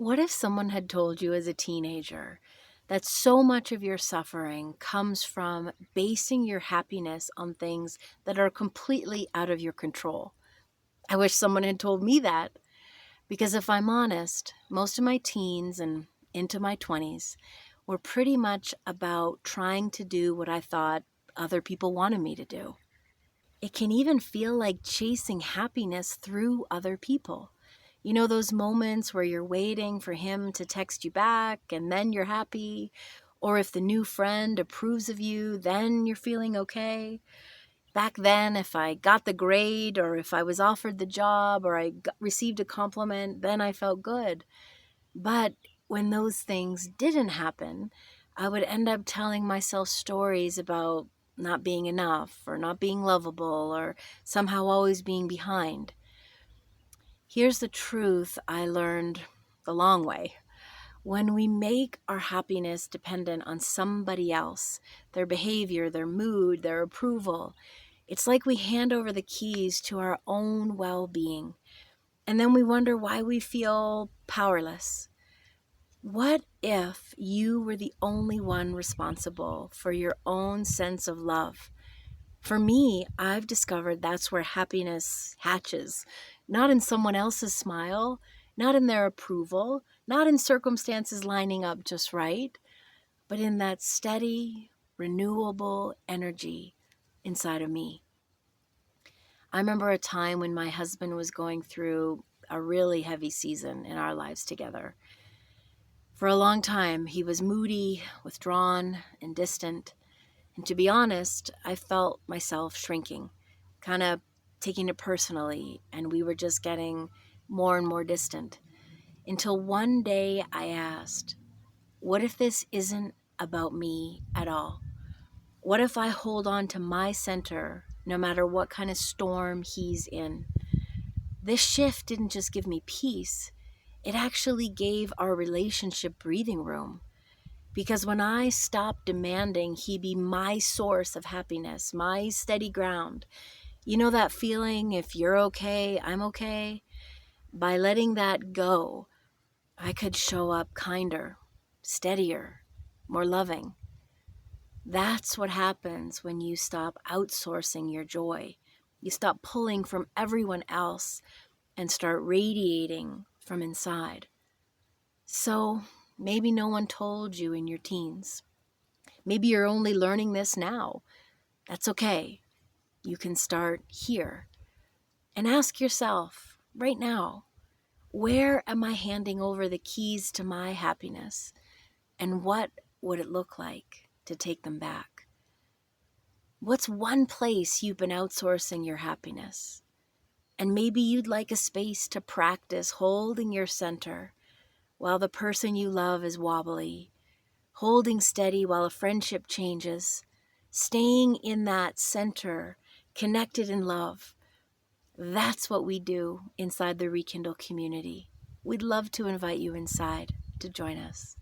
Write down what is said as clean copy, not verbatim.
What if someone had told you as a teenager that so much of your suffering comes from basing your happiness on things that are completely out of your control? I wish someone had told me that, because if I'm honest, most of my teens and into my 20s were pretty much about trying to do what I thought other people wanted me to do. It can even feel like chasing happiness through other people. You know, those moments where you're waiting for him to text you back and then you're happy, or if the new friend approves of you, then you're feeling okay. Back then, if I got the grade or if I was offered the job or received a compliment, then I felt good. But when those things didn't happen, I would end up telling myself stories about not being enough or not being lovable or somehow always being behind. Here's the truth I learned the long way. When we make our happiness dependent on somebody else, their behavior, their mood, their approval, it's like we hand over the keys to our own well-being. And then we wonder why we feel powerless. What if you were the only one responsible for your own sense of love? For me, I've discovered that's where happiness hatches. Not in someone else's smile, not in their approval, not in circumstances lining up just right, but in that steady, renewable energy inside of me. I remember a time when my husband was going through a really heavy season in our lives together. For a long time, he was moody, withdrawn, and distant. And to be honest, I felt myself shrinking, kind of taking it personally, and we were just getting more and more distant. Until one day I asked, what if this isn't about me at all? What if I hold on to my center no matter what kind of storm he's in? This shift didn't just give me peace, it actually gave our relationship breathing room. Because when I stopped demanding he be my source of happiness, my steady ground, you know that feeling, if you're okay, I'm okay? By letting that go, I could show up kinder, steadier, more loving. That's what happens when you stop outsourcing your joy. You stop pulling from everyone else and start radiating from inside. So maybe no one told you in your teens. Maybe you're only learning this now. That's okay. You can start here and ask yourself right now, where am I handing over the keys to my happiness? And what would it look like to take them back? What's one place you've been outsourcing your happiness? And maybe you'd like a space to practice holding your center while the person you love is wobbly, holding steady while a friendship changes, staying in that center, connected in love. That's what we do inside the Rekindle community. We'd love to invite you inside to join us.